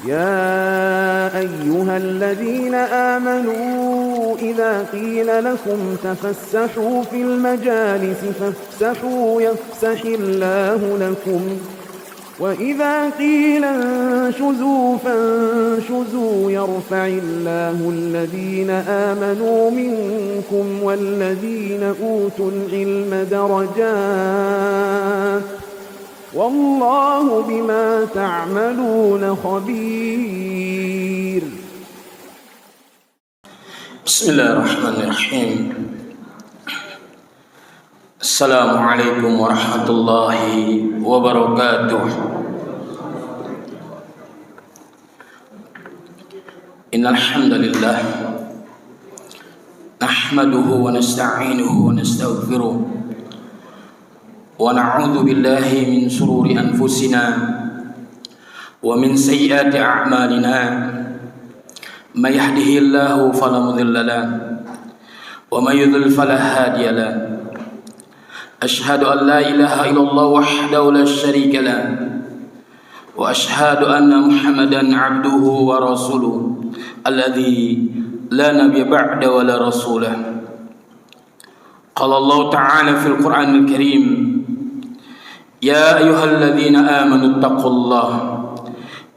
يا أيها الذين آمنوا إذا قيل لكم تفسحوا في المجالس فافسحوا يفسح الله لكم وإذا قيل انشزوا فانشزوا يرفع الله الذين آمنوا منكم والذين أوتوا العلم درجات والله بما تعملون خبير. بسم الله الرحمن الرحيم. السلام عليكم ورحمة الله وبركاته. إن الحمد لله نحمده ونستعينه ونستغفره ونعوذ بالله من شرور أنفسنا ومن سيئات أعمالنا من يهده الله فلا مضل له ومن يضلل فلا هادي له. أشهد أن لا إله إلا الله وحده لا شريك له وأشهد أن محمدا عبده ورسوله الذي لا نبي بعد ولا رسوله. قال الله تعالى في القرآن الكريم: يا أيها الذين آمنوا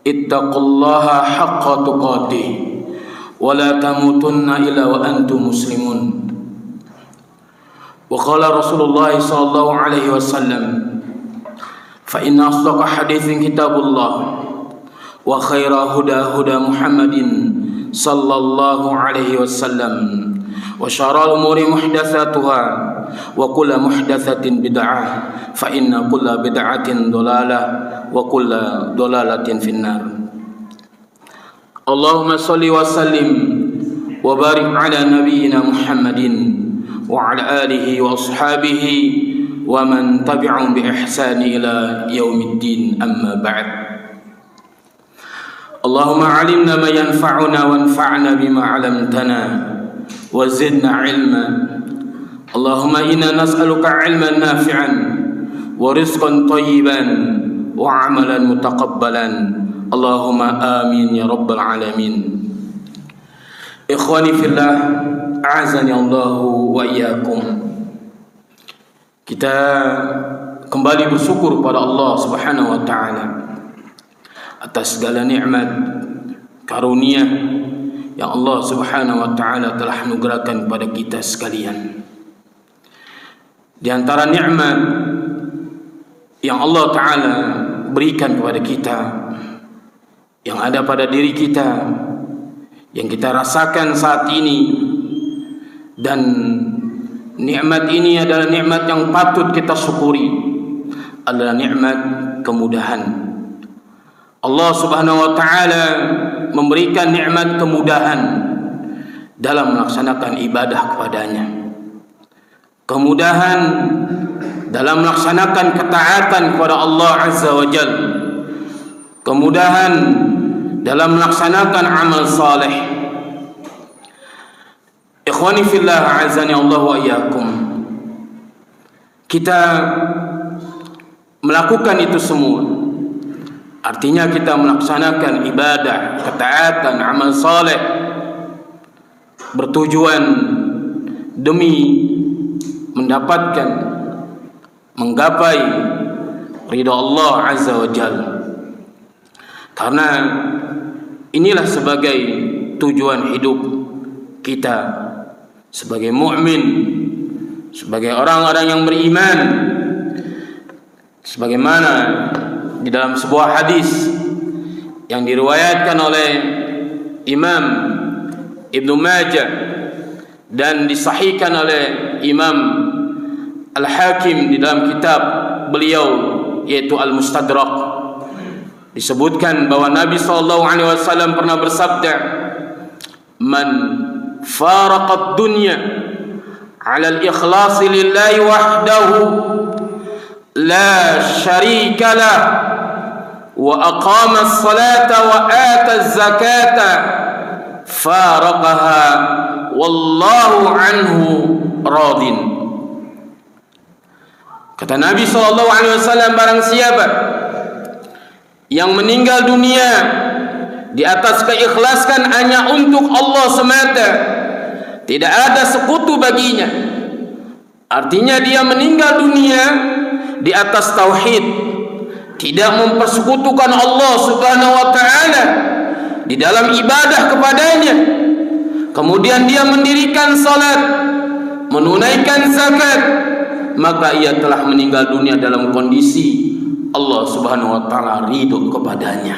اتقوا الله حق تقاته ولا تموتن إلا وأنتم مسلمون. وقال رسول الله صلى الله عليه وسلم: فإن أصدق حديث كتاب الله وخير هدى هدى محمد صلى الله عليه وسلم وشر الأمور محدثاتها وكل محدثة بدعة فإن كل بدعة ضلالة وكل ضلالة في النار. اللهم صل وسلم وبارك على نبينا محمد وعلى آله وأصحابه ومن تبعهم بإحسان إلى يوم الدين. أما بعد. اللهم علمنا ما ينفعنا وانفعنا بما علمتنا وزدنا علما. اللهم إنا نسألك علما نافعا ورزقا طيبا وعملا متقبلا. اللهم آمين يا رب العالمين. Ikhwani fillah, a'azani Allah wa iyyakum. Kita kembali bersyukur pada Allah Subhanahu wa taala atas segala nikmat karunia yang Allah Subhanahu wa taala telah anugerahkan kepada kita sekalian. Di antara nikmat yang Allah taala berikan kepada kita, yang ada pada diri kita, yang kita rasakan saat ini, dan nikmat ini adalah nikmat yang patut kita syukuri, adalah nikmat kemudahan. Allah Subhanahu wa taala memberikan nikmat kemudahan dalam melaksanakan ibadah kepadanya, kemudahan dalam melaksanakan ketaatan kepada Allah Azza wa Jalla, kemudahan dalam melaksanakan amal saleh. Ikhwani fillah, a'azani Allah wa iyyakum. Kita melakukan itu semua, artinya kita melaksanakan ibadah, ketaatan, amal saleh, bertujuan demi mendapatkan, menggapai ridha Allah Azza wa Jalla. Karena inilah sebagai tujuan hidup kita sebagai mukmin, sebagai orang-orang yang beriman. Sebagaimana di dalam sebuah hadis yang diriwayatkan oleh Imam Ibnu Majah dan disahihkan oleh Imam Al-Hakim di dalam kitab beliau yaitu Al-Mustadrak, disebutkan bahwa Nabi SAW pernah bersabda: "Man faraqad dunya 'ala al-ikhlas lillahi wahdahu la syarika lah wa aqama as-salata wa ata az-zakata faraqaha wallahu anhu radin." Kata Nabi SAW, barang siapa yang meninggal dunia di atas keikhlasan hanya untuk Allah semata, tidak ada sekutu baginya. Artinya dia meninggal dunia di atas tauhid, tidak mempersekutukan Allah Subhanahu wa taala di dalam ibadah kepadanya. Kemudian dia mendirikan salat, menunaikan zakat, maka ia telah meninggal dunia dalam kondisi Allah Subhanahu wa taala ridho kepadanya.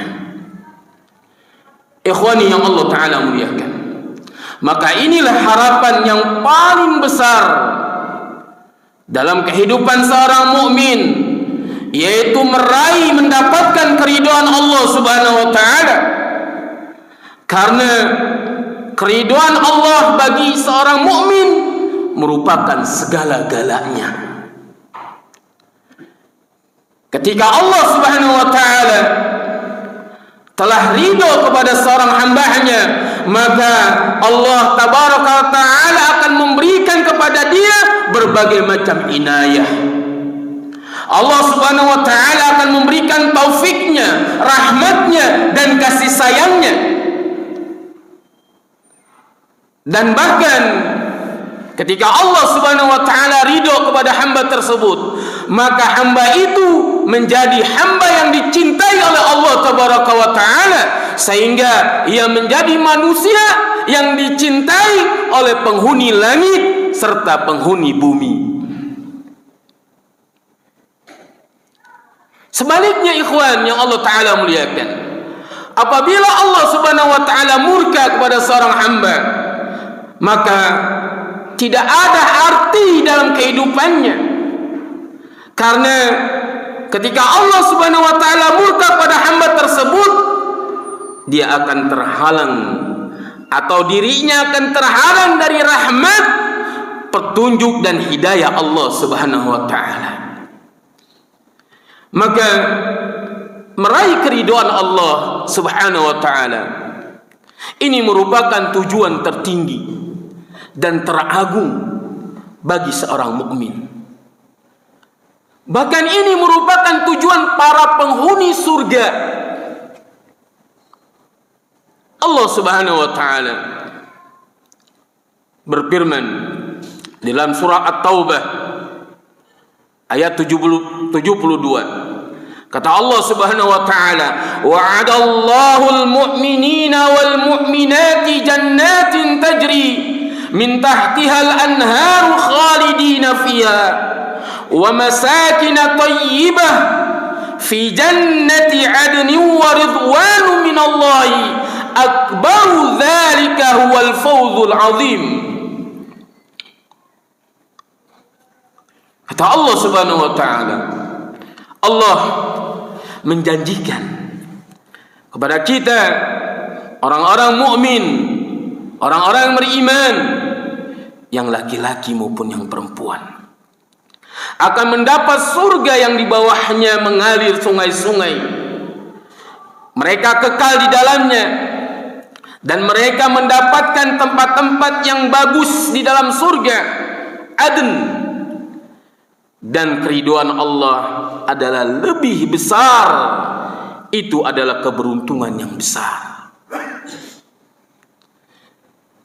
Ikhwani yang Allah taala muliakan, maka inilah harapan yang paling besar dalam kehidupan seorang mukmin, yaitu meraih mendapatkan keridhaan Allah Subhanahu wa taala. Karena keridhaan Allah bagi seorang mukmin merupakan segala-galanya. Ketika Allah Subhanahu wa taala telah ridho kepada seorang hamba-Nya, maka Allah tabaraka wa taala akan memberikan kepada dia berbagai macam inayah. Allah Subhanahu wa taala akan memberikan taufiknya, rahmatnya, dan kasih sayangnya. Dan bahkan ketika Allah Subhanahu wa taala ridho kepada hamba tersebut, maka hamba itu menjadi hamba yang dicintai oleh Allah tabaraka wa taala, sehingga ia menjadi manusia yang dicintai oleh penghuni langit serta penghuni bumi. Sebaliknya ikhwan yang Allah taala muliakan, apabila Allah Subhanahu wa taala murka kepada seorang hamba, maka tidak ada arti dalam kehidupannya. Karena ketika Allah Subhanahu wa taala murka pada hamba tersebut, dia akan terhalang atau dirinya akan terhalang dari rahmat, petunjuk dan hidayah Allah Subhanahu wa taala. Maka meraih keridhaan Allah Subhanahu wa taala ini merupakan tujuan tertinggi dan teragung bagi seorang mukmin. Bahkan ini merupakan tujuan para penghuni surga. Allah Subhanahu wa taala berfirman dalam surah At-Taubah ayat 72. Kata Allah Subhanahu wa taala, wa'adallahu al-mu'minina wal mu'minati jannatin tajri min tahtiha al-anharu khalidina fiha wa masakin tayyibah fi jannati 'adnin wa ridwanun minallahi akbaru dzalika huwal fawzul 'adzim. Kata Allah Subhanahu wa taala, Allah menjanjikan kepada kita orang-orang mukmin, orang-orang yang beriman, yang laki-laki maupun yang perempuan, akan mendapat surga yang di bawahnya mengalir sungai-sungai. Mereka kekal di dalamnya, dan mereka mendapatkan tempat-tempat yang bagus di dalam surga Aden. Dan keridhaan Allah adalah lebih besar. Itu adalah keberuntungan yang besar.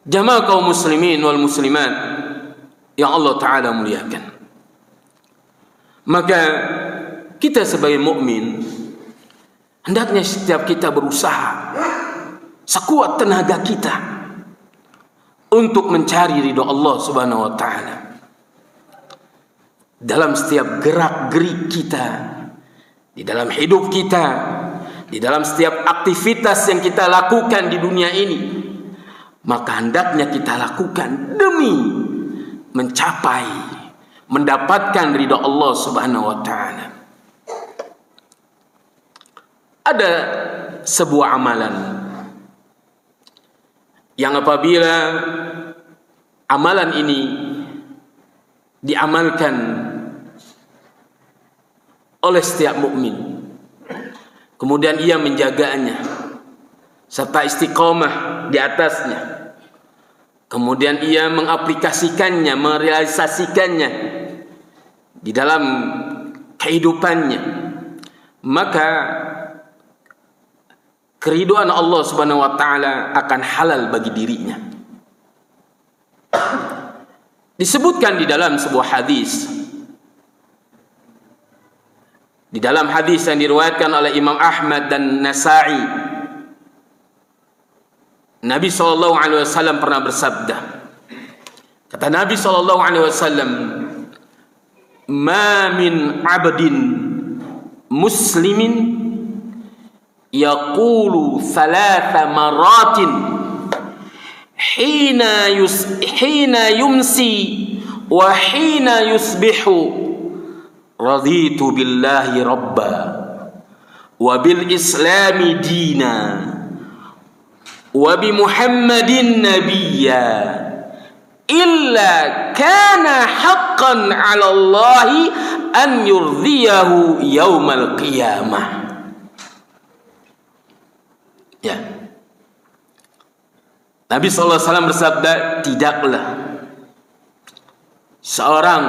Jamaah kaum muslimin wal muslimat yang Allah taala muliakan, maka kita sebagai mukmin hendaknya setiap kita berusaha sekuat tenaga kita untuk mencari ridha Allah Subhanahu wa taala dalam setiap gerak-gerik kita, di dalam hidup kita, di dalam setiap aktivitas yang kita lakukan di dunia ini. Maka hendaknya kita lakukan demi mencapai, mendapatkan ridha Allah Subhanahu wa taala. Ada sebuah amalan yang apabila amalan ini diamalkan oleh setiap mukmin, kemudian ia menjaganya serta istiqomah di atasnya, kemudian ia mengaplikasikannya, merealisasikannya di dalam kehidupannya, maka keriduan Allah Subhanahu wa taala akan halal bagi dirinya. Disebutkan di dalam sebuah hadis, di dalam hadis yang diriwayatkan oleh Imam Ahmad dan Nasa'i, Nabi SAW pernah bersabda, kata Nabi SAW, "Ma min 'abdin muslimin yaqulu thalatha maratin hina yumsi wa hina yusbihu raditu billahi rabba wa bil islami dina wa bi muhammadin nabiyya illa kana haqqan 'ala Allahi an yurdiyahu yaumal qiyamah." Ya. Nabi SAW bersabda, tidaklah seorang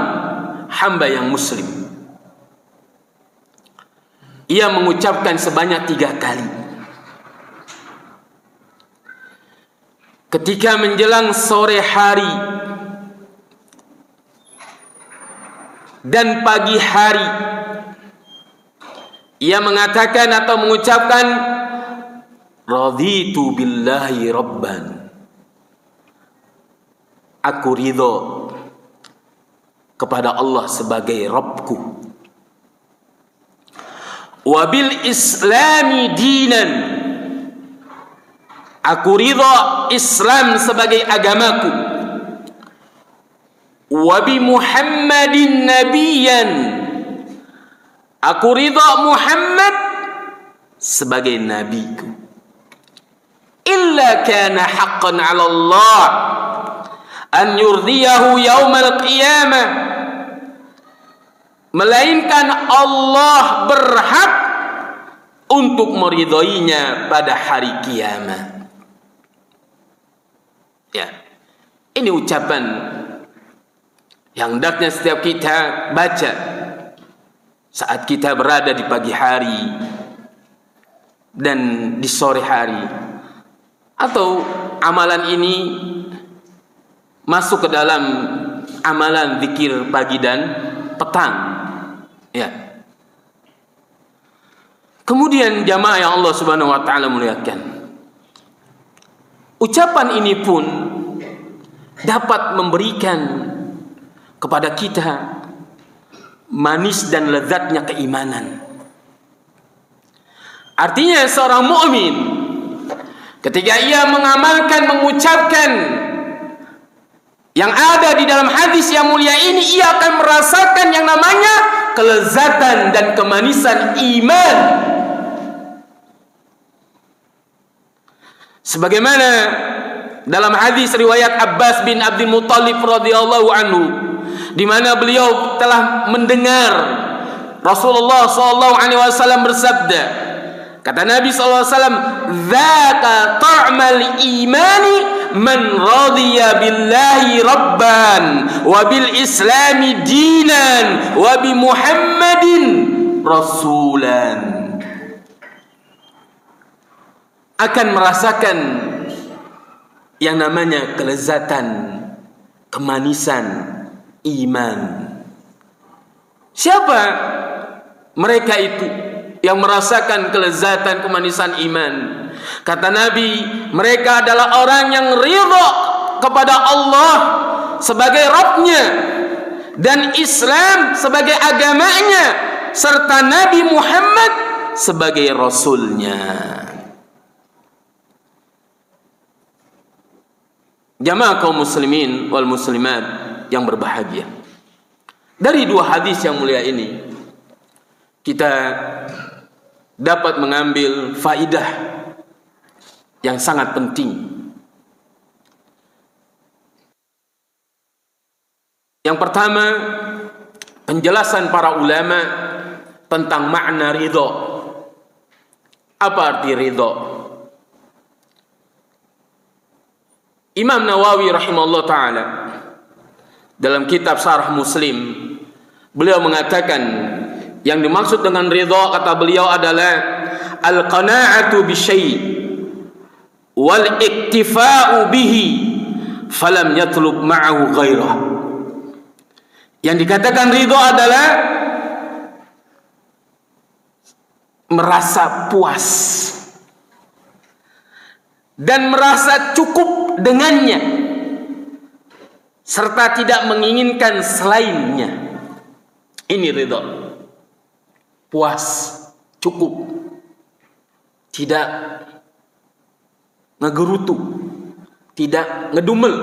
hamba yang muslim ia mengucapkan sebanyak 3 kali ketika menjelang sore hari dan pagi hari. Ia mengatakan atau mengucapkan, raditu billahi rabban, aku ridho kepada Allah sebagai Rabbku, wabil islami dinan, aku ridho Islam sebagai agamaku, wabi Muhammadin nabiyyan, aku ridho Muhammad sebagai nabiku, illa kana haqqan 'ala Allah an yurdiyahu yaumal qiyamah, melainkan Allah berhak untuk meridhoinya pada hari kiamat. Ya, ini ucapan yang hendaknya setiap kita baca saat kita berada di pagi hari dan di sore hari, atau amalan ini masuk ke dalam amalan zikir pagi dan petang. Ya. Kemudian jamaah yang Allah Subhanahu wa taala muliakan, ucapan ini pun dapat memberikan kepada kita manis dan lezatnya keimanan. Artinya seorang mukmin ketika ia mengamalkan, mengucapkan yang ada di dalam hadis yang mulia ini, ia akan merasakan yang namanya kelezatan dan kemanisan iman. Sebagaimana dalam hadis riwayat Abbas bin Abdul Muttalib radhiyallahu anhu, di mana beliau telah mendengar Rasulullah SAW bersabda, kata Nabi SAW, "Dzaka ta'mal imani man radiya billahi rabban wa bil islami dinan wa bi Muhammadin rasulan." Akan merasakan yang namanya kelezatan, kemanisan iman. Siapa mereka itu yang merasakan kelezatan kemanisan iman? Kata Nabi, mereka adalah orang yang ridha kepada Allah sebagai Rabbnya dan Islam sebagai agamanya, serta Nabi Muhammad sebagai Rasulnya. Jamaah kaum muslimin wal muslimat yang berbahagia, dari 2 hadis yang mulia ini kita dapat mengambil faidah yang sangat penting. Yang pertama, penjelasan para ulama tentang makna ridho. Apa arti ridho? Imam Nawawi rahimahullah ta'ala dalam kitab Syarah Muslim, beliau mengatakan yang dimaksud dengan ridha, kata beliau, adalah al-qana'atu bi syai' wal iktifa'u bihi falam yatlub ma'ahu ghairah. Yang dikatakan ridho adalah merasa puas dan merasa cukup dengannya serta tidak menginginkan selainnya. Ini ridho. Puas, cukup, tidak ngegerutu, tidak ngedumel,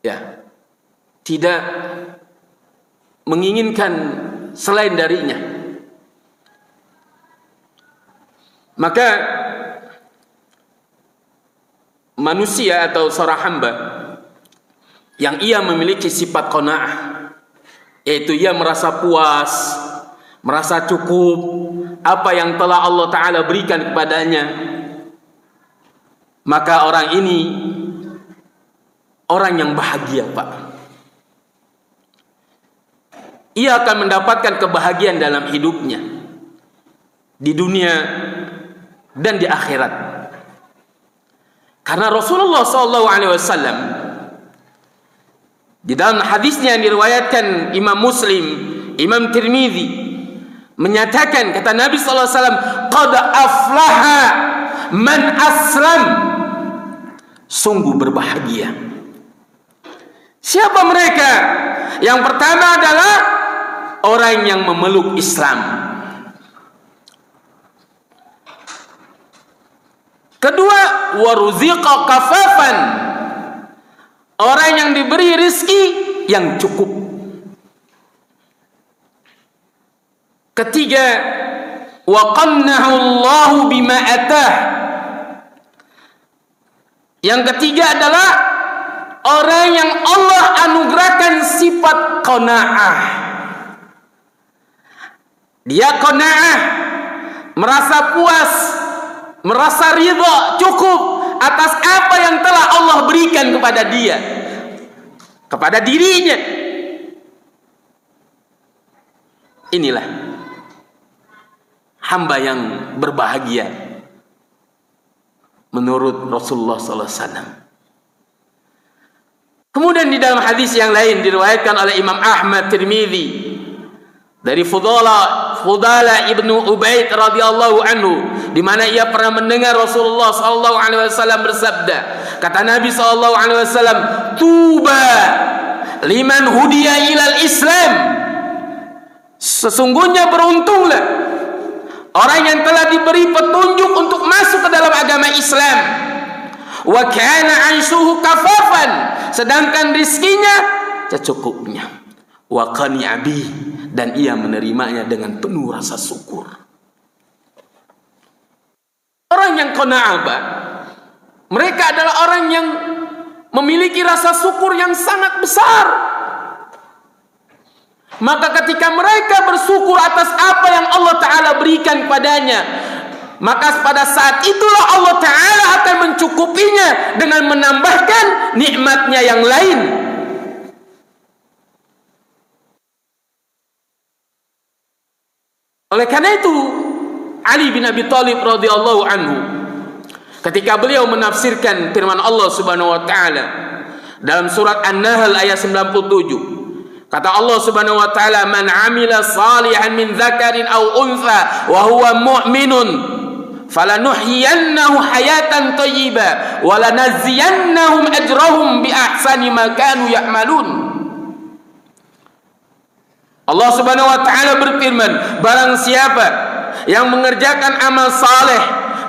ya, tidak menginginkan selain darinya. Maka manusia atau seorang hamba yang ia memiliki sifat qanaah, yaitu ia merasa puas, merasa cukup apa yang telah Allah Ta'ala berikan kepadanya, maka orang ini orang yang bahagia, Pak. Ia akan mendapatkan kebahagiaan dalam hidupnya di dunia dan di akhirat. Karena Rasulullah SAW di dalam hadisnya yang diriwayatkan Imam Muslim, Imam Tirmidzi, menyatakan, kata Nabi SAW, qad aflaha man aslam. Sungguh berbahagia. Siapa mereka? Yang pertama adalah orang yang memeluk Islam. Kedua, waruziqa kafafan. Orang yang diberi rizki yang cukup. Ketiga, wa qannahu Allahu bima atah. Yang ketiga adalah orang yang Allah anugerahkan sifat qanaah. Dia qanaah, merasa puas, merasa ridha, cukup atas apa yang telah Allah berikan kepada dia, kepada dirinya. Inilah hamba yang berbahagia menurut Rasulullah SAW. Kemudian di dalam hadis yang lain diriwayatkan oleh Imam Ahmad Tirmidzi dari Fudala ibnu Ubaid radhiyallahu anhu, di mana ia pernah mendengar Rasulullah SAW bersabda, kata Nabi SAW, tuba liman hudiya ilal Islam. Sesungguhnya beruntunglah orang yang telah diberi petunjuk untuk masuk ke dalam agama Islam. Wa kana aishuhu kafafan, sedangkan rizkinya secukupnya. Wa qani'a bi, dan ia menerimanya dengan penuh rasa syukur. Orang yang qanaah, mereka adalah orang yang memiliki rasa syukur yang sangat besar. Maka ketika mereka bersyukur atas apa yang Allah Ta'ala berikan padanya, maka pada saat itulah Allah Ta'ala akan mencukupinya dengan menambahkan nikmatnya yang lain. Oleh karena itu, Ali bin Abi Thalib radhiyallahu anhu, ketika beliau menafsirkan firman Allah Subhanahu wa Ta'ala dalam surat An-Nahl ayat 97, kata Allah Subhanahu wa Ta'ala, man amila salihan min dzakarin aw untha wa huwa mu'minun falanuhyiyannahu hayatan thayyibah wa lanaziyannahum ajrahum bi ahsani ma kanu ya'malun. Allah Subhanahu wa Ta'ala berfirman, barang siapa yang mengerjakan amal saleh,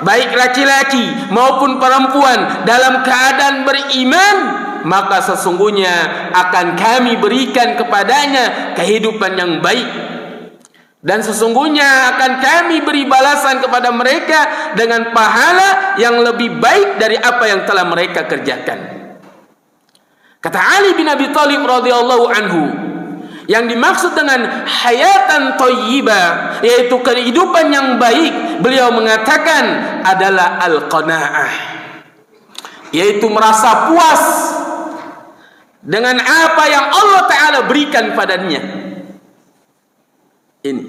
baik laki-laki maupun perempuan, dalam keadaan beriman, maka sesungguhnya akan kami berikan kepadanya kehidupan yang baik, dan sesungguhnya akan kami beri balasan kepada mereka dengan pahala yang lebih baik dari apa yang telah mereka kerjakan. Kata Ali bin Abi Thalib radhiyallahu anhu, yang dimaksud dengan hayatan thayyibah, yaitu kehidupan yang baik, beliau mengatakan adalah al-qanaah, yaitu merasa puas dengan apa yang Allah Ta'ala berikan padanya. Ini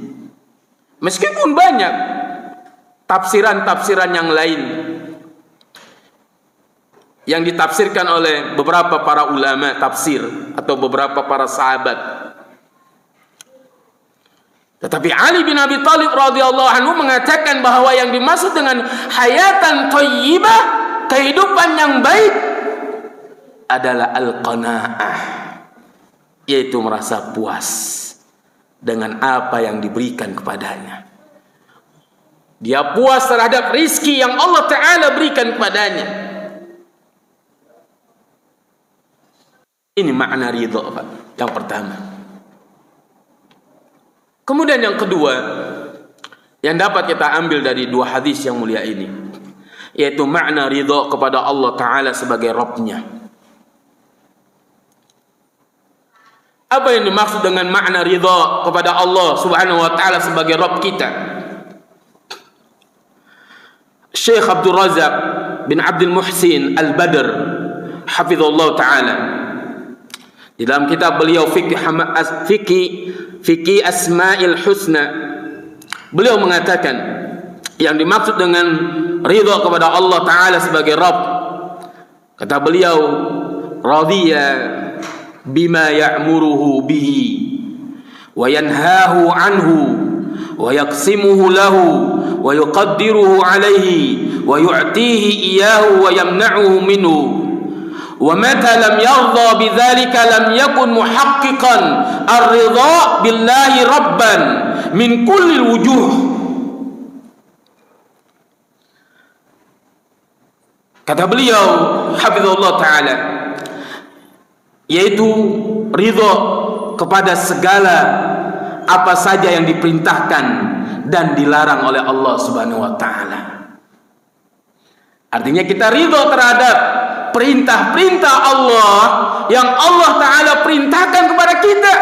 Meskipun banyak tafsiran-tafsiran yang lain yang ditafsirkan oleh beberapa para ulama tafsir atau beberapa para sahabat. Tetapi Ali bin Abi Thalib radhiyallahu anhu mengatakan bahwa yang dimaksud dengan hayatan thayyibah, kehidupan yang baik, adalah al-qanaah, yaitu merasa puas dengan apa yang diberikan kepadanya. Dia puas terhadap rizki yang Allah Ta'ala berikan kepadanya. Ini makna ridha, Pak, yang pertama. Kemudian yang kedua yang dapat kita ambil dari dua hadis yang mulia ini, yaitu makna ridha kepada Allah Ta'ala sebagai Rabb-Nya. Apa yang dimaksud dengan makna ridha kepada Allah Subhanahu wa Ta'ala sebagai Rabb kita? Syekh Abdul Razak bin Abdul Muhsin Al-Badr hafizahullah Ta'ala, di dalam kitab beliau Fikih Asma'il Husna, beliau mengatakan yang dimaksud dengan ridha kepada Allah Ta'ala sebagai Rabb, kata beliau, radhiya bima ya'muruhu bihi wa yanhahu anhu wa yaqsimuhu lahu wa yuqaddiruhu alayhi wa yu'tihi iyahu wa yamna'uhu minhu. وَمَتَى لَمْ يَرْضَى بِذَلِكَ لَمْ يَكُنْ مُحَقِّقًا الرِّضَاءَ بِاللَّهِ رَبًّا مِنْ كُلِّ الْوُجُوهِ. Kata beliau hafizahullah ta'ala, yaitu ridha kepada segala apa saja yang diperintahkan dan dilarang oleh Allah Subhanahu wa ta'ala. Artinya kita ridha terhadap perintah-perintah Allah yang Allah Ta'ala perintahkan kepada kita.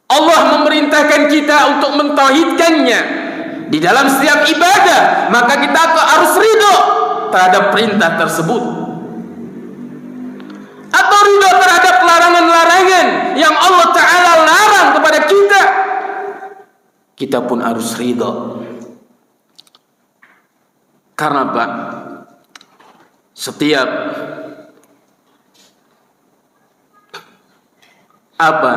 Allah memerintahkan kita untuk mentauhidkannya di dalam setiap ibadah, maka kita harus ridha terhadap perintah tersebut. Atau ridha terhadap larangan-larangan yang Allah Ta'ala larang kepada kita, kita pun harus ridha. Karena Pak, setiap apa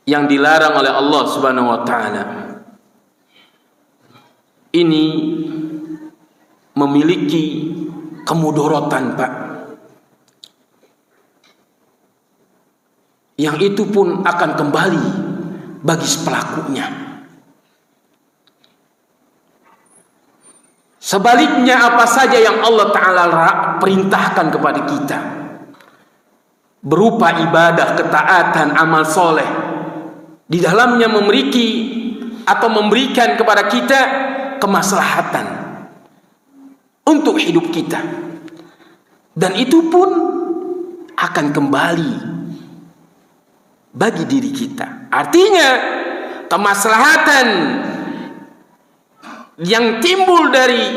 yang dilarang oleh Allah Subhanahu wa Ta'ala ini memiliki kemudorotan, Pak, yang itu pun akan kembali bagi pelakunya. Sebaliknya, apa saja yang Allah Ta'ala perintahkan kepada kita berupa ibadah, ketaatan, amal soleh, di dalamnya memiliki atau memberikan kepada kita kemaslahatan untuk hidup kita, dan itu pun akan kembali bagi diri kita. Artinya kemaslahatan yang timbul dari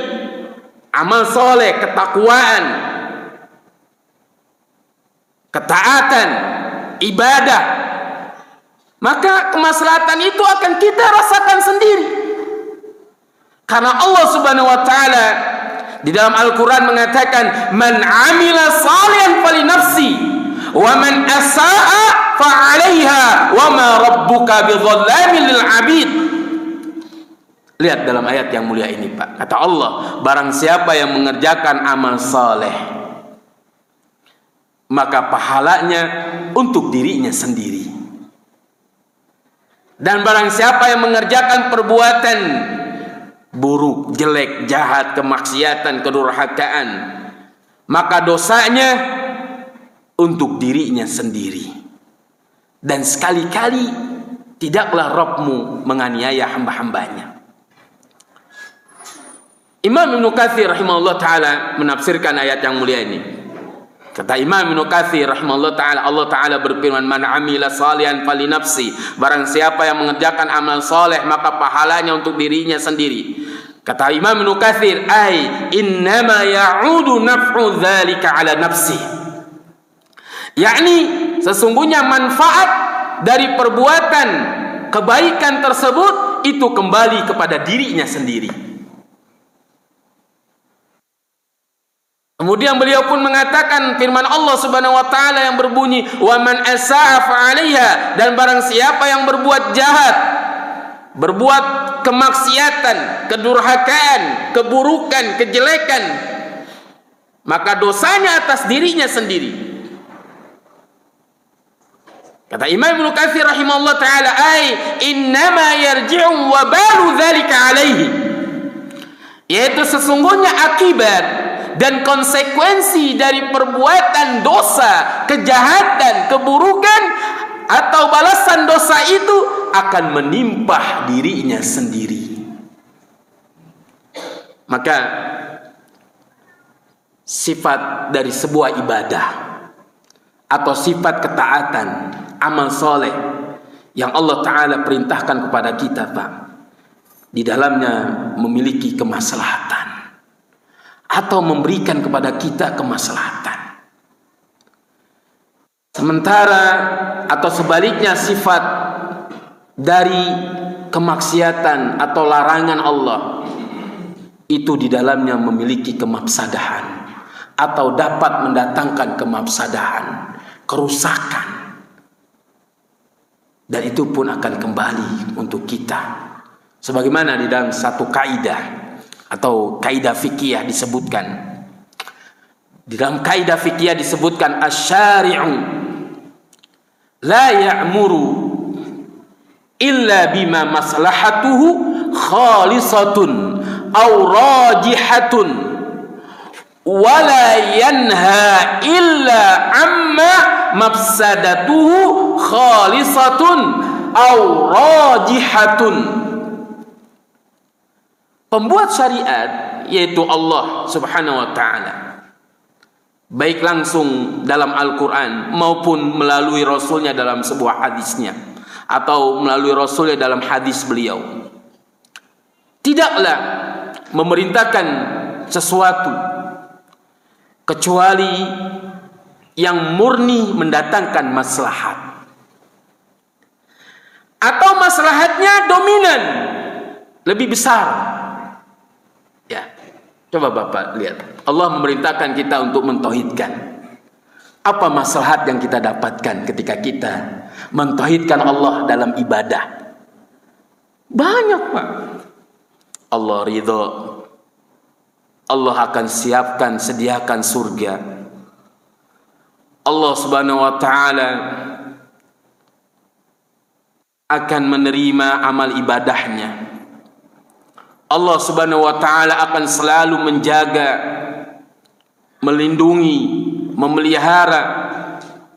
amal soleh, ketakwaan, ketaatan, ibadah, maka kemaslahatan itu akan kita rasakan sendiri. Karena Allah Subhanahu wa Ta'ala di dalam Al-Quran mengatakan, man amila salihan fali nafsi wa man asa'a fa'alaiha wa ma rabbuka bidhallamin lil 'abid. Lihat dalam ayat yang mulia ini, Pak. Kata Allah, barang siapa yang mengerjakan amal saleh, maka pahalanya untuk dirinya sendiri. Dan barang siapa yang mengerjakan perbuatan buruk, jelek, jahat, kemaksiatan, kedurhakaan, maka dosanya untuk dirinya sendiri. Dan sekali-kali tidaklah Rabbmu menganiaya hamba-hambanya. Imam Ibn Katsir rahimahullah ta'ala menafsirkan ayat yang mulia ini. Kata Imam Ibn Katsir rahimahullah ta'ala, Allah ta'ala berfirman, man amila salihan fali nafsi, barang siapa yang mengerjakan amal soleh maka pahalanya untuk dirinya sendiri. Kata Imam Ibn Katsir, ay innama ya'udu naf'u dzalika ala nafsi, yakni sesungguhnya manfaat dari perbuatan kebaikan tersebut itu kembali kepada dirinya sendiri. Kemudian beliau pun mengatakan firman Allah Subhanahu wa taala yang berbunyi, "Wa man asaa fa 'alaiha," dan barang siapa yang berbuat jahat, berbuat kemaksiatan, kedurhakaan, keburukan, kejelekan, maka dosanya atas dirinya sendiri. Kata Imam Ibnu Katsir rahimahullah taala, innama yarji'u wa balu dzalika 'alaihi, yaitu sesungguhnya akibat dan konsekuensi dari perbuatan dosa, kejahatan, keburukan atau balasan dosa itu akan menimpa dirinya sendiri. Maka sifat dari sebuah ibadah atau sifat ketaatan, amal soleh yang Allah Ta'ala perintahkan kepada kita, Pak, di dalamnya memiliki kemaslahatan atau memberikan kepada kita kemaslahatan. Sementara atau sebaliknya sifat dari kemaksiatan atau larangan Allah itu di dalamnya memiliki kemafsadahan atau dapat mendatangkan kemafsadahan, kerusakan. Dan itu pun akan kembali untuk kita. Sebagaimana di dalam satu kaidah atau kaidah fikih disebutkan. Di dalam kaidah fikih disebutkan asy-syari'u la ya'muru illa bima maslahatuhu khalisatun aw rajihatun wa la yanha illa amma mafsadatuhu khalisatun aw rajihatun. Pembuat syariat yaitu Allah Subhanahu wa taala, baik langsung dalam Al-Quran maupun melalui Rasulnya dalam sebuah hadisnya atau melalui Rasulnya dalam hadis beliau, tidaklah memerintahkan sesuatu kecuali yang murni mendatangkan maslahat atau maslahatnya dominan, lebih besar. Ya, coba Bapak lihat, Allah memerintahkan kita untuk mentauhidkan. Apa maslahat yang kita dapatkan ketika kita mentauhidkan Allah dalam ibadah? Banyak, Pak. Allah ridho, Allah akan siapkan, sediakan surga. Allah Subhanahu wa taala akan menerima amal ibadahnya. Allah Subhanahu wa taala akan selalu menjaga, melindungi, memelihara.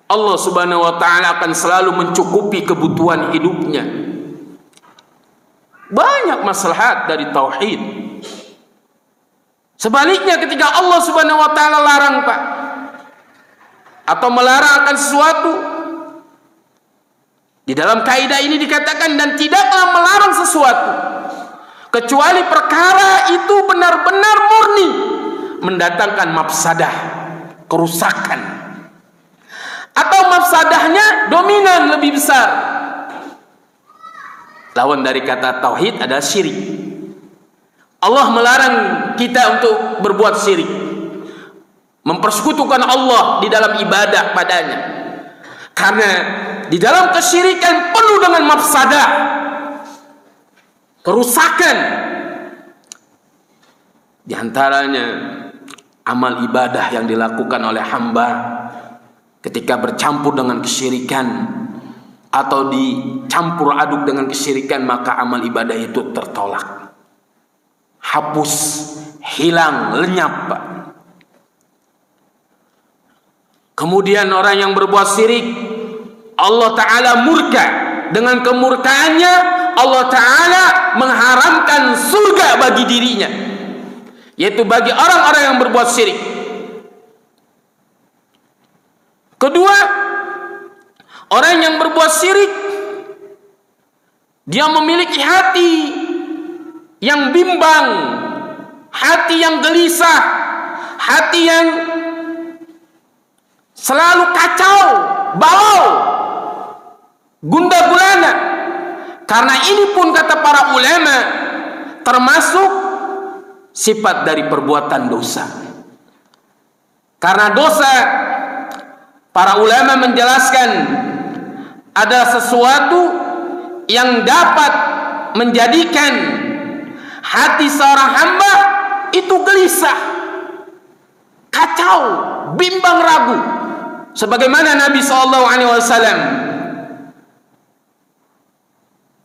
Allah Subhanahu wa taala akan selalu mencukupi kebutuhan hidupnya. Banyak maslahat dari tauhid. Sebaliknya ketika Allah Subhanahu wa taala larang, Pak, atau melarang akan sesuatu, di dalam kaidah ini dikatakan, dan tidaklah melarang sesuatu kecuali perkara itu benar-benar murni mendatangkan mafsadah, kerusakan, atau mafsadahnya dominan, lebih besar. Lawan dari kata tauhid adalah syirik. Allah melarang kita untuk berbuat syirik, mempersekutukan Allah di dalam ibadah padanya, karena di dalam kesyirikan penuh dengan mafsadah, kerusakan. Di antaranya amal ibadah yang dilakukan oleh hamba ketika bercampur dengan kesyirikan atau dicampur aduk dengan kesyirikan, maka amal ibadah itu tertolak, hapus, hilang, lenyap, Pak. Kemudian orang yang berbuat syirik, Allah Ta'ala murka. Dengan kemurkaannya Allah Ta'ala mengharamkan surga bagi dirinya, yaitu bagi orang-orang yang berbuat syirik. Kedua, orang yang berbuat syirik, dia memiliki hati yang bimbang, hati yang gelisah, hati yang selalu kacau, balau, gundah gulana, Karena ini pun kata para ulama termasuk sifat dari perbuatan dosa. Karena dosa, para ulama menjelaskan ada sesuatu yang dapat menjadikan hati seorang hamba itu gelisah, kacau, bimbang, ragu. Sebagaimana Nabi SAW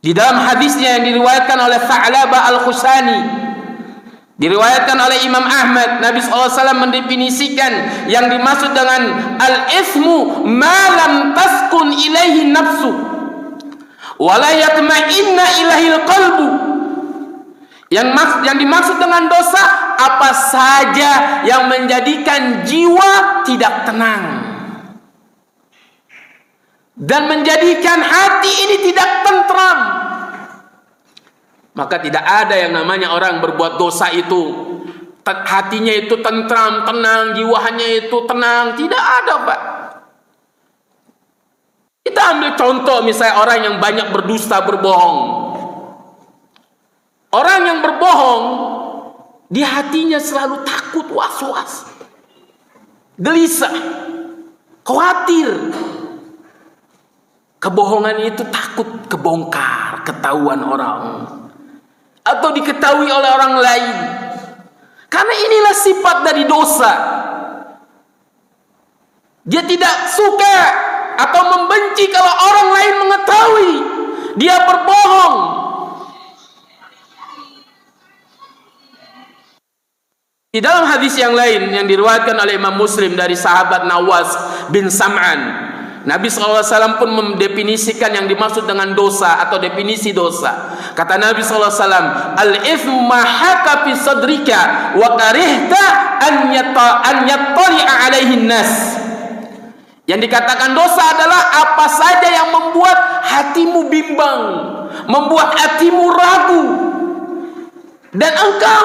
di dalam hadisnya yang diriwayatkan oleh Tha'labah Al-Khusani, diriwayatkan oleh Imam Ahmad, Nabi SAW mendefinisikan yang dimaksud dengan al-ithmu ma lam taskun ilaihi nafsu wa la yatma'inna ilaihil qalbu. Yang dimaksud dengan dosa apa saja yang menjadikan jiwa tidak tenang dan menjadikan hati ini tidak tentram. Maka tidak ada yang namanya orang berbuat dosa itu hatinya itu tentram, tenang, jiwanya itu tenang. Tidak ada, Pak. Kita ambil contoh misalnya orang yang banyak berdusta, berbohong. Orang yang berbohong di hatinya selalu takut, was-was, gelisah, khawatir. Kebohongan itu takut kebongkar, ketahuan orang, atau diketahui oleh orang lain. Karena inilah sifat dari dosa. Dia tidak suka atau membenci kalau orang lain mengetahui dia berbohong. Di dalam hadis yang lain yang diriwayatkan oleh Imam Muslim dari sahabat Nawas bin Sam'an, Nabi SAW pun mendefinisikan yang dimaksud dengan dosa atau definisi dosa. Kata Nabi SAW, al-ithmu ma haka fi sadrika wa karihta an yattali'a alaihi nas. Yang dikatakan dosa adalah apa saja yang membuat hatimu bimbang, membuat hatimu ragu, dan engkau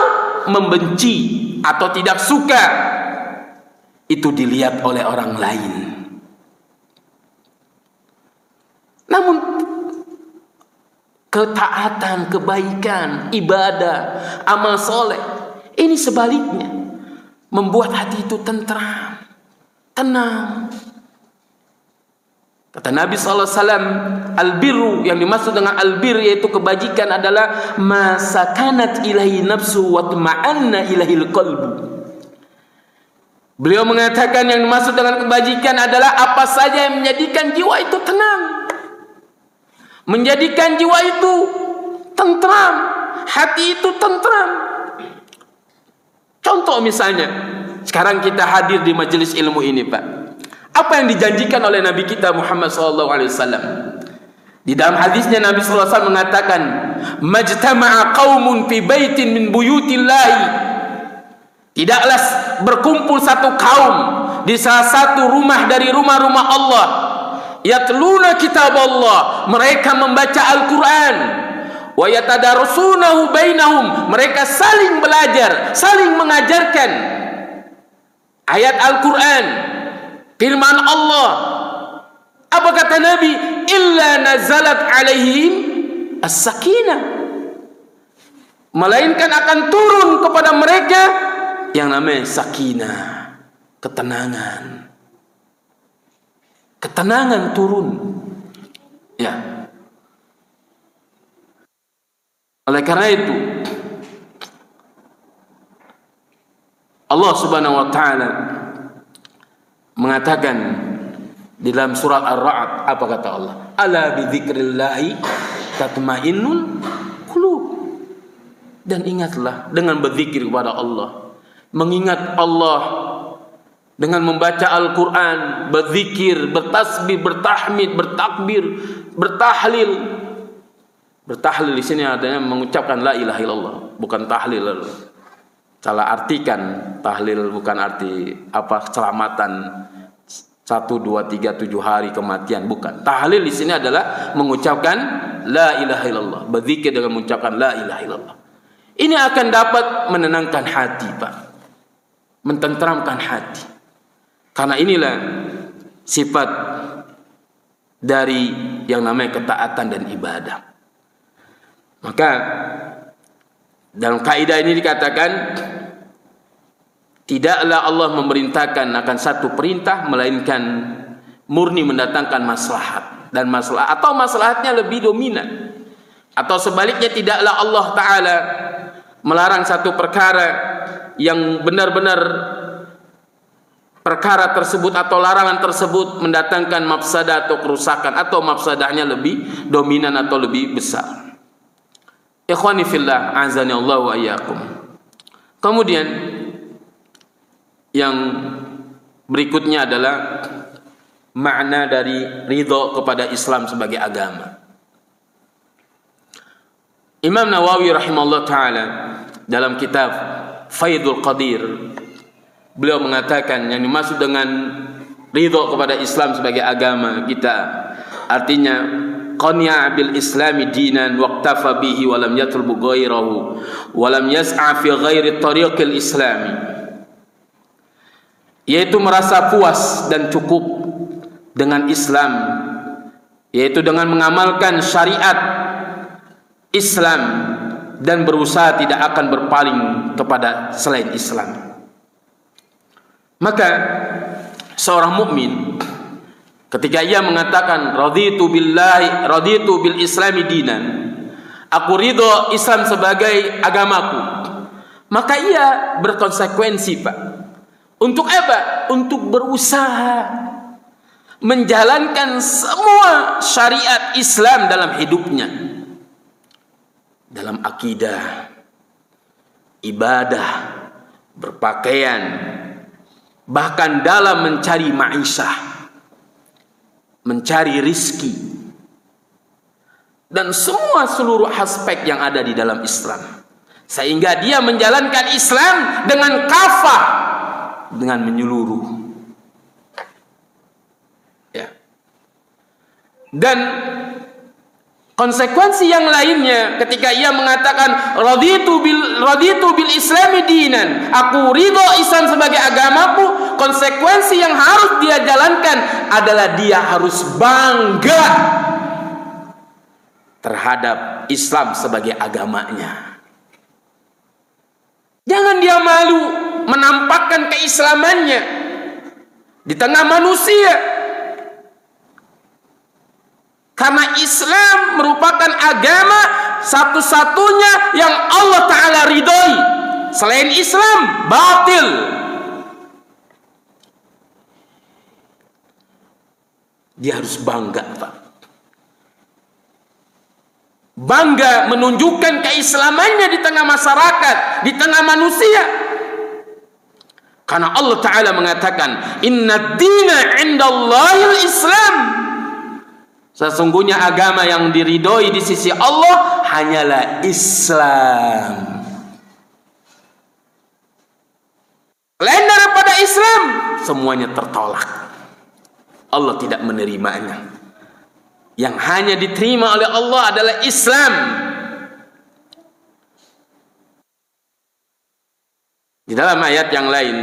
membenci atau tidak suka itu dilihat oleh orang lain. Namun ketaatan, kebaikan, ibadah, amal soleh ini sebaliknya membuat hati itu tentram, tenang. Kata Nabi SAW, al-birru, yang dimaksud dengan al-bir yaitu kebajikan adalah masakanat ilahi nafsu wa tma'anna ilahil qalbu. Beliau mengatakan yang dimaksud dengan kebajikan adalah apa saja yang menjadikan jiwa itu tenang, menjadikan jiwa itu tentram, hati itu tentram. Contoh misalnya, sekarang kita hadir di majelis ilmu ini, Pak. Apa yang dijanjikan oleh Nabi kita Muhammad SAW? Di dalam hadisnya Nabi SAW mengatakan, majtama'a qaumun fi baitin min buyutillahi. Tidaklah berkumpul satu kaum di salah satu rumah dari rumah-rumah Allah. Yatluna kitab Allah, mereka membaca Al-Quran. Wa yatadarasunahu bainahum, mereka saling belajar, saling mengajarkan ayat Al-Quran, firman Allah. Apa kata Nabi? Illa nazalat alaihim as-sakinah, melainkan akan turun kepada mereka yang namanya sakinah, ketenangan. Ketenangan turun. Ya. Oleh karena itu Allah Subhanahu wa taala mengatakan di dalam surat Ar-Ra'd, apa kata Allah? Ala bi dzikrillahi tatma'innul qulub. Dan ingatlah dengan berzikir kepada Allah, mengingat Allah dengan membaca Al-Quran, berzikir, bertasbih, bertahmid, bertakbir, bertahlil. Bertahlil di sini adanya mengucapkan la ilaha illallah, bukan tahlil. Salah artikan tahlil, bukan arti apa selamatan 1, 2, 3, 7 hari kematian, bukan. Tahlil di sini adalah mengucapkan la ilaha illallah, berzikir dengan mengucapkan la ilaha illallah. Ini akan dapat menenangkan hati, Pak, mententramkan hati. Karena inilah sifat dari yang namanya ketaatan dan ibadah. Maka dalam kaidah ini dikatakan, tidaklah Allah memerintahkan akan satu perintah melainkan murni mendatangkan maslahat, dan maslahat atau maslahatnya lebih dominan, atau sebaliknya tidaklah Allah Ta'ala melarang satu perkara yang benar-benar perkara tersebut atau larangan tersebut mendatangkan mafsadah atau kerusakan, atau mafsadahnya lebih dominan atau lebih besar. Ikhwani fillah, azani Allah wa iyyakum. Kemudian yang berikutnya adalah makna dari ridho kepada Islam sebagai agama. Imam Nawawi rahimahullah ta'ala dalam kitab Faidul Qadir, beliau mengatakan yang dimaksud dengan ridho kepada Islam sebagai agama kita, artinya qani'a bil islami dinan waqtafa bihi wa lam yatlubu ghairahu wa lam yas'a fi ghairi tariqil islami, yaitu merasa puas dan cukup dengan Islam, yaitu dengan mengamalkan syariat Islam dan berusaha tidak akan berpaling kepada selain Islam. Maka seorang mukmin ketika ia mengatakan raditu billahi, raditu bil islami dinan, aku ridho Islam sebagai agamaku, maka ia berkonsekuensi, Pak. Untuk apa? Untuk berusaha menjalankan semua syariat Islam dalam hidupnya, dalam akidah, ibadah, berpakaian, bahkan dalam mencari ma'isyah, mencari rizki, dan semua seluruh aspek yang ada di dalam Islam, sehingga dia menjalankan Islam dengan kafah, dengan menyeluruh, ya. Dan konsekuensi yang lainnya ketika ia mengatakan raditu bil islami dinan, aku ridho Islam sebagai agamaku, konsekuensi yang harus dia jalankan adalah dia harus bangga terhadap Islam sebagai agamanya. Jangan dia malu menampakkan keislamannya di tengah manusia, karena Islam merupakan agama satu-satunya yang Allah Ta'ala ridhoi. Selain Islam, batil. Dia harus bangga, Pak. Bangga menunjukkan keislamannya di tengah masyarakat, di tengah manusia. Karena Allah Ta'ala mengatakan, inna dina indallahil Islam. Sesungguhnya agama yang diridhoi di sisi Allah hanyalah Islam. Selain daripada Islam, semuanya tertolak. Allah tidak menerimanya. Yang hanya diterima oleh Allah adalah Islam. Di dalam ayat yang lain,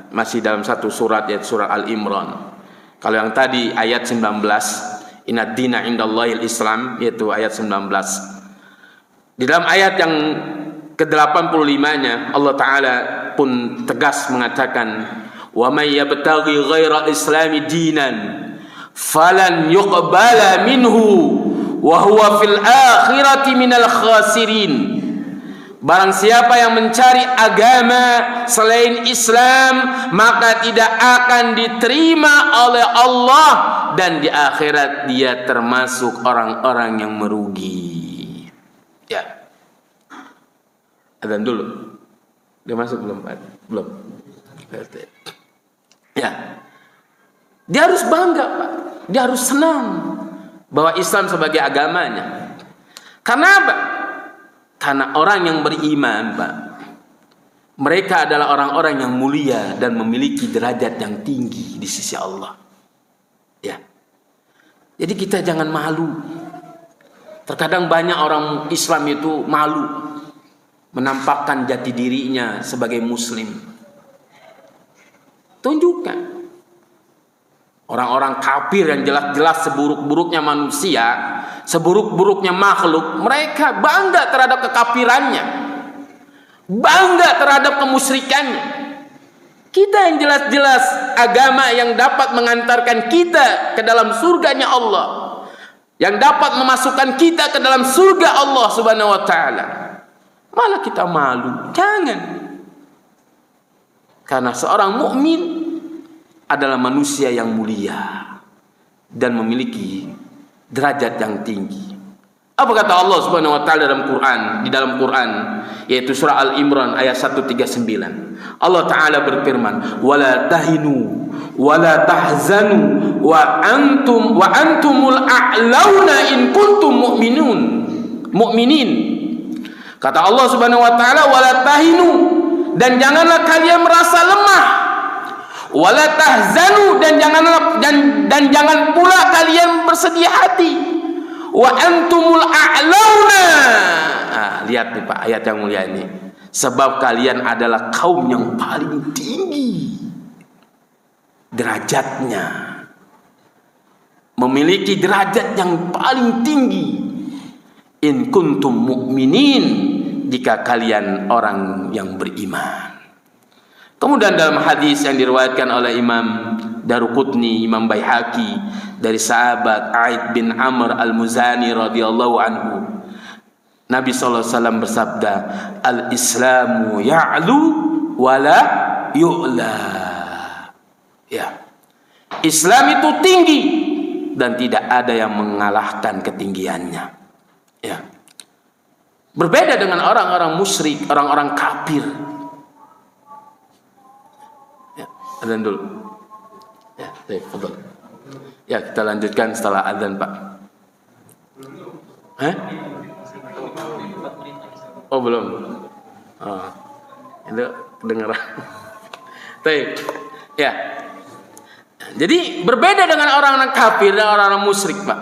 masih dalam satu surat, yaitu surat Al-Imran. Kalau yang tadi ayat 19, inad dina indallahil Islam, yaitu ayat 19. Di dalam ayat yang ke-85-nya Allah Ta'ala pun tegas mengatakan, wa may yabtaghi ghairal islami dinan falan yuqbala minhu wa huwa fil akhirati minal khasirin. Barang siapa yang mencari agama selain Islam, maka tidak akan diterima oleh Allah, dan di akhirat dia termasuk orang-orang yang merugi. Ya. Adzan dulu. Dia masuk belum, Pak? Belum. Ya. Dia harus bangga, Pak. Dia harus senang bahwa Islam sebagai agamanya. Karena apa? Karena orang yang beriman, Pak, mereka adalah orang-orang yang mulia dan memiliki derajat yang tinggi di sisi Allah. Ya. Jadi kita jangan malu. Terkadang banyak orang Islam itu malu menampakkan jati dirinya sebagai muslim. Tunjukkan. Orang-orang kafir yang jelas-jelas seburuk-buruknya manusia, seburuk-buruknya makhluk, mereka bangga terhadap kekafirannya, bangga terhadap kemusyrikannya. Kita yang jelas-jelas agama yang dapat mengantarkan kita ke dalam surganya Allah, yang dapat memasukkan kita ke dalam surga Allah Subhanahu wa taala, malah kita malu. Jangan. Karena seorang mukmin adalah manusia yang mulia dan memiliki derajat yang tinggi. Apa kata Allah Subhanahu wa taala di dalam Quran yaitu surah Al-Imran ayat 139. Allah taala berfirman, "Wala tahinu wala tahzanu wa antumul a'launa in kuntum mu'minin." Kata Allah Subhanahu wa taala, "Wala tahinu," dan janganlah kalian merasa lemah. Wala tahzanu, dan jangan pula kalian bersedih hati. Wa antumul a'launa. Lihat nih Pak, ayat yang mulia ini. Sebab kalian adalah kaum yang paling tinggi derajatnya. Memiliki derajat yang paling tinggi. In kuntum mu'minin, jika kalian orang yang beriman. Kemudian dalam hadis yang diriwayatkan oleh Imam Daruqutni, Imam Baihaqi dari sahabat Aid bin Amr al-Muzani radhiyallahu anhu, Nabi SAW bersabda, "Al-Islamu ya'lu wala yu'la." Ya. Islam itu tinggi dan tidak ada yang mengalahkan ketinggiannya. Ya. Berbeda dengan orang-orang musyrik, orang-orang kafir. Adzan dulu. Ya, baik, fadhal. Ya, kita lanjutkan setelah adzan, Pak. Oh, belum. Oh. Itu kedengaran. Baik. Ya. Jadi berbeda dengan orang-orang kafir dan orang-orang musyrik, Pak.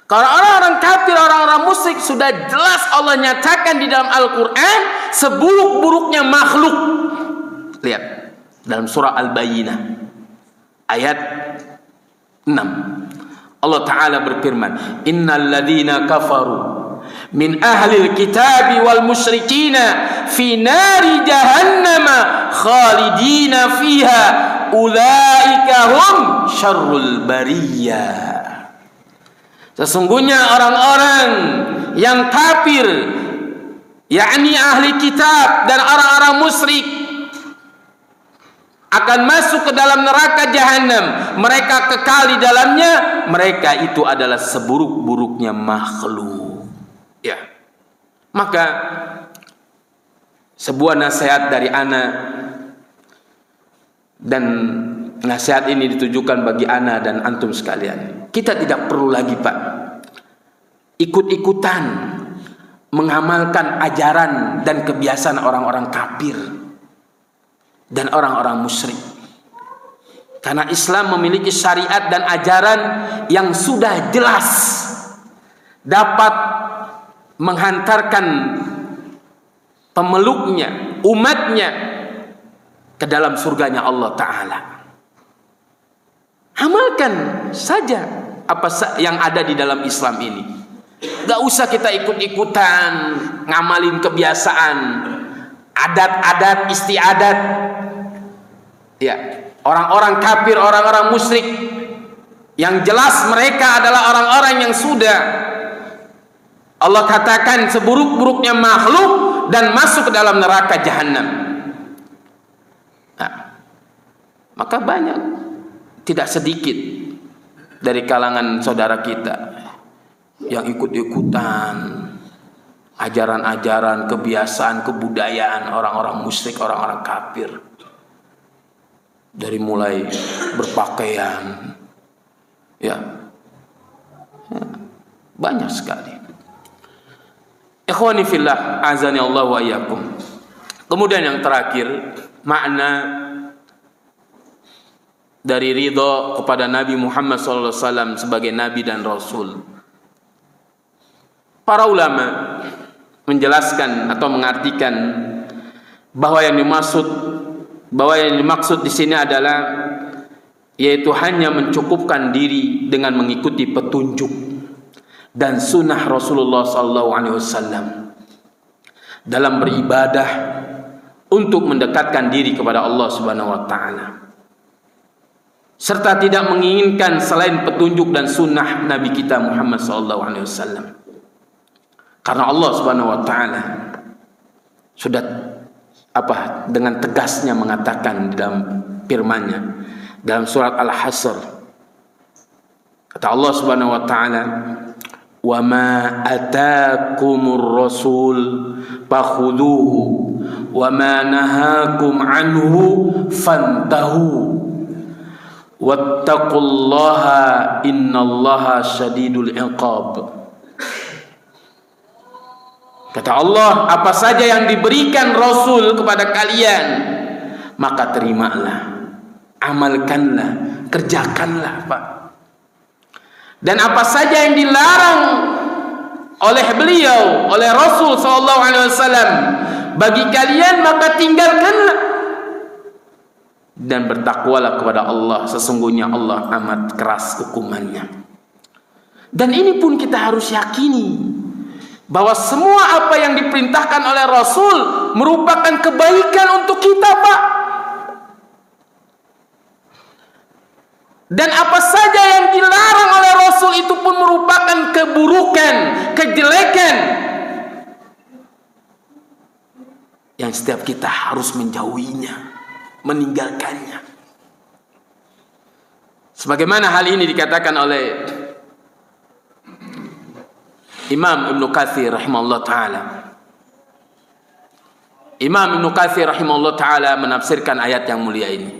Kalau orang-orang kafir, orang-orang musyrik sudah jelas Allah nyatakan di dalam Al-Qur'an seburuk-buruknya makhluk. Lihat dalam surah Al-Bayyinah ayat 6. Allah Ta'ala berfirman, "Innal ladzina kafaru min ahlil kitabi wal musyrikina fi nari jahannama khalidina fiha ulaika hum syarrul bariyah." Sesungguhnya orang-orang yang kafir, yakni ahli kitab dan orang-orang musyrik, akan masuk ke dalam neraka jahanam. Mereka kekal di dalamnya. Mereka itu adalah seburuk-buruknya makhluk. Ya. Maka sebuah nasihat dari ana, dan nasihat ini ditujukan bagi ana dan antum sekalian. Kita tidak perlu lagi, Pak, ikut-ikutan mengamalkan ajaran dan kebiasaan orang-orang kafir dan orang-orang musyrik. Karena Islam memiliki syariat dan ajaran yang sudah jelas dapat menghantarkan pemeluknya, umatnya ke dalam surganya Allah Ta'ala. Amalkan saja apa yang ada di dalam Islam ini. Gak usah kita ikut-ikutan ngamalin kebiasaan, adat-adat, istiadat. Ya, orang-orang kafir, orang-orang musyrik yang jelas mereka adalah orang-orang yang sudah Allah katakan seburuk-buruknya makhluk dan masuk ke dalam neraka jahanam. Nah, maka banyak, tidak sedikit dari kalangan saudara kita yang ikut-ikutan ajaran-ajaran, kebiasaan, kebudayaan orang-orang musyrik, orang-orang kafir. Dari mulai berpakaian, ya banyak sekali. Ikhwani fillah, azani Allah wa iyyakum. Kemudian yang terakhir, makna dari ridha kepada Nabi Muhammad SAW sebagai Nabi dan Rasul. Para ulama menjelaskan atau mengartikan bahwa yang dimaksud di sini adalah yaitu hanya mencukupkan diri dengan mengikuti petunjuk dan sunnah Rasulullah SAW dalam beribadah untuk mendekatkan diri kepada Allah Subhanahu wa taala, serta tidak menginginkan selain petunjuk dan sunnah Nabi kita Muhammad SAW. Karena Allah Subhanahu wa taala sudah dengan tegasnya mengatakan di dalam firman-Nya dalam surat Al-Hasr, kata Allah Subhanahu wa taala, "Wa ma ataakumur rasul fakhuduhu wa ma nahakum anhu fantahu wattaqullaha innallaha syadidul iqab." Kata Allah, apa saja yang diberikan Rasul kepada kalian, maka terimalah, amalkanlah, kerjakanlah, Pak. Dan apa saja yang dilarang oleh beliau, oleh Rasul SAW bagi kalian, maka tinggalkanlah. Dan bertakwalah kepada Allah, sesungguhnya Allah amat keras hukumannya. Dan ini pun kita harus yakini bahwa semua apa yang diperintahkan oleh Rasul merupakan kebaikan untuk kita, Pak. Dan apa saja yang dilarang oleh Rasul itu pun merupakan keburukan, kejelekan yang setiap kita harus menjauhinya, meninggalkannya. Sebagaimana hal ini dikatakan oleh Imam Ibn Katsir rahimahullah ta'ala. Imam Ibn Katsir rahimahullah ta'ala menafsirkan ayat yang mulia ini.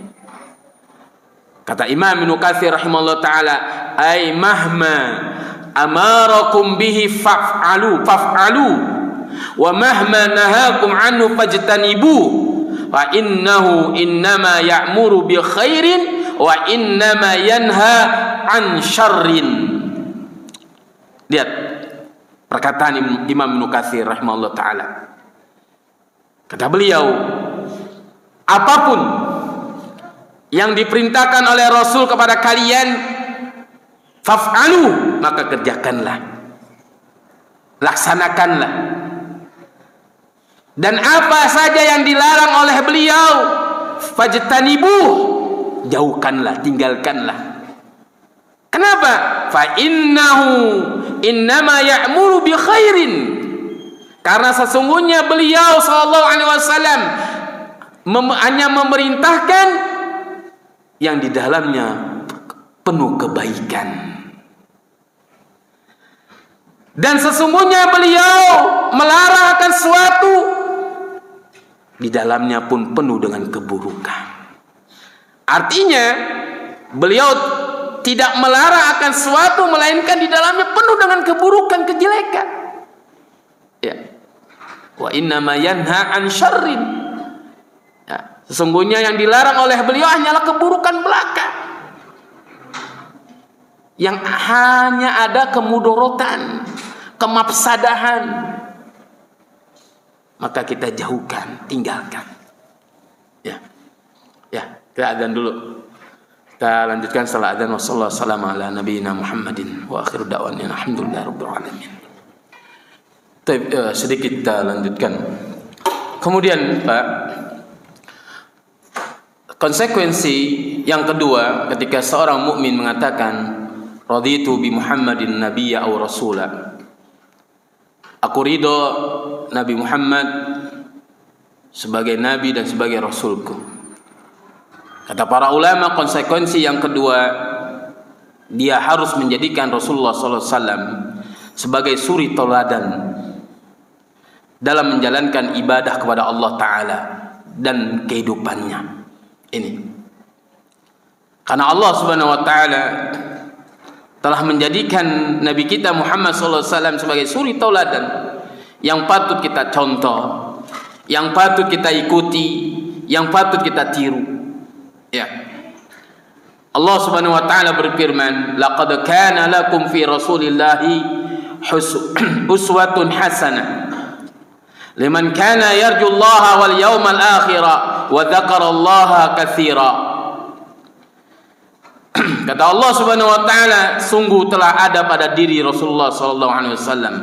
Kata Imam Ibn Katsir rahimahullah ta'ala, ay mahma amarakum bihi faf'alu wa mahma nahakum anhu fajtanibu wa innahu innama ya'muru bi khairin wa innama yanha an syarrin. Lihat perkataan Imam Ibn Katsir rahimahullah ta'ala. Kata beliau, apapun yang diperintahkan oleh Rasul kepada kalian, faf'alu, maka kerjakanlah, laksanakanlah. Dan apa saja yang dilarang oleh beliau, fajtanibu, jauhkanlah, tinggalkanlah. Kenapa? Fa innahu innama ya'muru bi khairin. Karena sesungguhnya beliau sallallahu alaihi wasallam hanya memerintahkan yang di dalamnya penuh kebaikan. Dan sesungguhnya beliau melarang akan suatu di dalamnya pun penuh dengan keburukan. Artinya beliau tidak melarang akan suatu melainkan di dalamnya penuh dengan keburukan, kejelekan. Ya. Wa innama yanha an syarrin. Ya. Sesungguhnya yang dilarang oleh beliau hanyalah keburukan belaka, yang hanya ada kemudorotan, kemafsadahan. Maka kita jauhkan, tinggalkan. Ya. Ya, kita adzan dulu. Kita lanjutkan setelah adzan. Wassalamu ala nabiyina Muhammadin wa akhiru da'wana alhamdulillahirabbil alamin. Sedikit kita lanjutkan. Kemudian Pak, konsekuensi yang kedua ketika seorang mukmin mengatakan raditu bi Muhammadin nabiyya aw rasula, aku ridho Nabi Muhammad sebagai nabi dan sebagai rasulku. Kata para ulama, konsekuensi yang kedua, dia harus menjadikan Rasulullah SAW sebagai suri tauladan dalam menjalankan ibadah kepada Allah Ta'ala dan kehidupannya ini. Karena Allah Subhanahu Wa Ta'ala telah menjadikan Nabi kita Muhammad SAW sebagai suri tauladan yang patut kita contoh, yang patut kita ikuti, yang patut kita tiru. Ya. Allah Subhanahu wa taala berfirman, "Laqad kana lakum fi Rasulillahi uswatun hasanah liman kana yarjullaha wal yawmal akhir wa dzakarallaha katsira." Kata Allah Subhanahu wa taala, sungguh telah ada pada diri Rasulullah sallallahu alaihi wasallam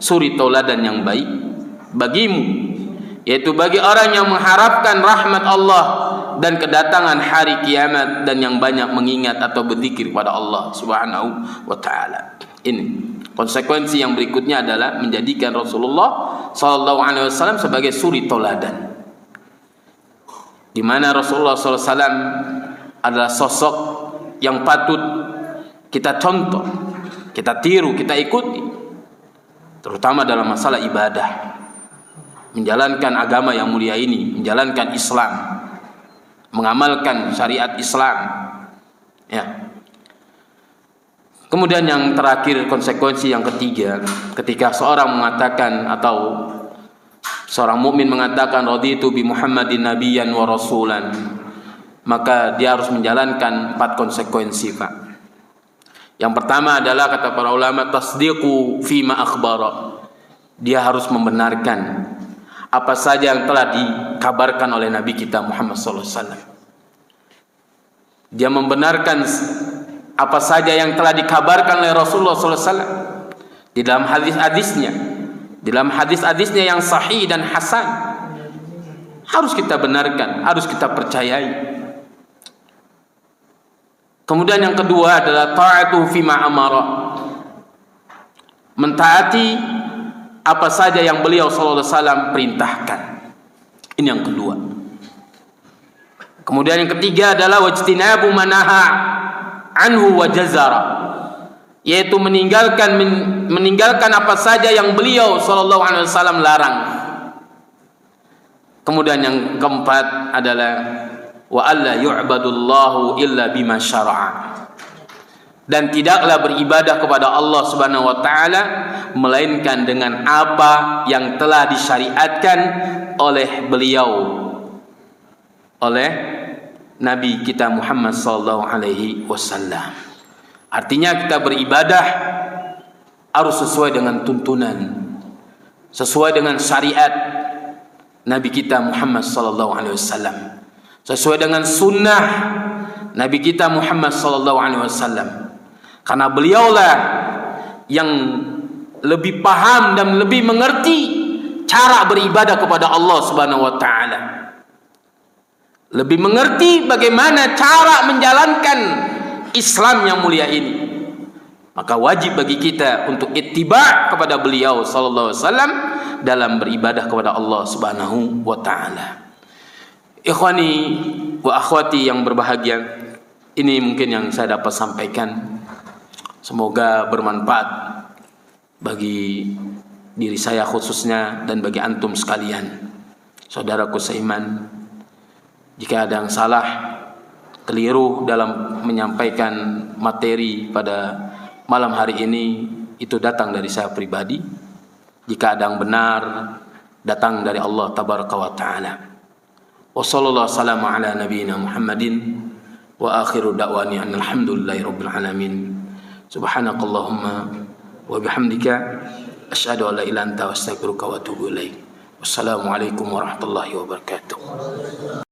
suri tauladan yang baik bagimu, yaitu bagi orang yang mengharapkan rahmat Allah dan kedatangan hari kiamat dan yang banyak mengingat atau berzikir pada Allah Subhanahu wa taala. Ini konsekuensi yang berikutnya adalah menjadikan Rasulullah sallallahu alaihi wasallam sebagai suri tauladan, di mana Rasulullah sallallahu alaihi wasallam adalah sosok yang patut kita contoh, kita tiru, kita ikuti, terutama dalam masalah ibadah, menjalankan agama yang mulia ini, menjalankan Islam, mengamalkan syariat Islam. Ya. Kemudian yang terakhir, konsekuensi yang ketiga, ketika seorang mengatakan atau seorang mukmin mengatakan raditu bi Muhammadin nabiyyan wa rasulan, maka dia harus menjalankan 4 konsekuensi, Pak. Yang pertama adalah, kata para ulama, tasdiqu fima akhbara. Dia harus membenarkan apa saja yang telah dikabarkan oleh Nabi kita Muhammad SAW. Dia membenarkan apa saja yang telah dikabarkan oleh Rasulullah SAW di dalam hadis-hadisnya, yang sahih dan hasan. Harus kita benarkan, harus kita percayai. Kemudian yang kedua adalah ta'atu fima amara. Mentaati apa saja yang beliau sallallahu alaihi wasallam perintahkan. Ini yang kedua. Kemudian yang ketiga adalah wajtinabu manaha anhu wa jazara, yaitu meninggalkan apa saja yang beliau sallallahu alaihi wasallam larang. Kemudian yang keempat adalah wa alla yu'badullahu illa bima syara'a, dan tidaklah beribadah kepada Allah Subhanahu wa taala melainkan dengan apa yang telah disyariatkan oleh beliau, oleh Nabi kita Muhammad sallallahu alaihi wasallam. Artinya kita beribadah harus sesuai dengan tuntunan, sesuai dengan syariat Nabi kita Muhammad sallallahu alaihi wasallam, sesuai dengan sunnah Nabi kita Muhammad sallallahu alaihi wasallam. Karena beliaulah yang lebih paham dan lebih mengerti cara beribadah kepada Allah Subhanahu wa taala. Lebih mengerti bagaimana cara menjalankan Islam yang mulia ini. Maka wajib bagi kita untuk ittiba' kepada beliau sallallahu alaihi wasallam dalam beribadah kepada Allah Subhanahu wa taala. Ikhwani wa akhwati yang berbahagia, ini mungkin yang saya dapat sampaikan. Semoga bermanfaat bagi diri saya khususnya dan bagi antum sekalian, saudaraku seiman. Jika ada yang salah, keliru dalam menyampaikan materi pada malam hari ini, itu datang dari saya pribadi. Jika ada yang benar, datang dari Allah Tabaraka wa Ta'ala. Wa sallallahu wasallam ala nabiyyina Muhammadin wa akhiru da'wani alhamdulillahi rabbil alamin. Subhanakallahumma wa bihamdika asyhadu an la ilaha illa anta astaghfiruka wa atubu ilaik. Wassalamualaikum warahmatullahi wabarakatuh.